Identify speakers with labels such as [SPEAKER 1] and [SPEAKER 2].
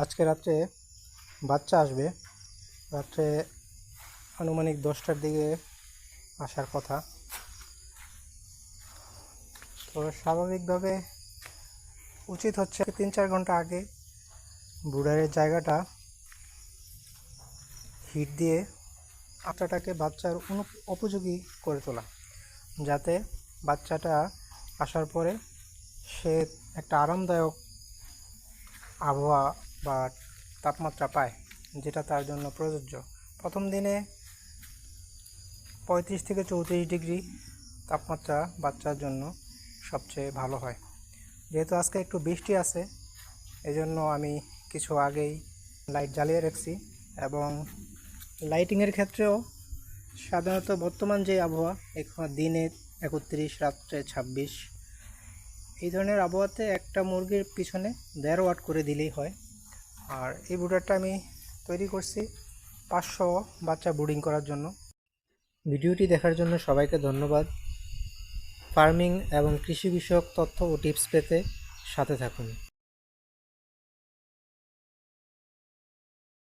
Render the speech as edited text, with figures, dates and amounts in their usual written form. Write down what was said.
[SPEAKER 1] আজকে রাত্রে বাচ্চা আসবে। রাত্রে আনুমানিক 10টার দিকে আসার কথা। তো স্বাভাবিকভাবে উচিত হচ্ছে 3-4 ঘন্টা আগে ব্রুডারের জায়গাটা হিট দিয়ে আটাটাকে বাচ্চার উপযোগী করে তোলা, যাতে বাচ্চাটা আসার পরে সে একটা আরামদায়ক আবহাওয়া বা তাপমাত্রা পায়, যেটা তার জন্য প্রযোজ্য। প্রথম দিনে 35 থেকে 34 ডিগ্রি তাপমাত্রা বাচ্চার জন্য সবচেয়ে ভালো হয়। যেহেতু আজকে একটু বৃষ্টি আছে, এজন্য আমি কিছু আগেই লাইট জ্বালিয়ে রাখছি। এবং লাইটিংয়ের ক্ষেত্রেও সাধারণত বর্তমান যে আবহাওয়া, এখন দিনে 31, রাত্রে 26, এই ধরনের আবহাওয়াতে একটা মুরগির পিছনে 1.5 ওয়াট করে দিলেই হয়। আর এই ব্রুডারটা আমি তৈরি করছি 500 বাচ্চা ব্রুডিং করার জন্য। ভিডিওটি দেখার জন্য সবাইকে ধন্যবাদ। ফার্মিং এবং কৃষি বিষয়ক তথ্য ও টিপস পেতে সাথে থাকুন।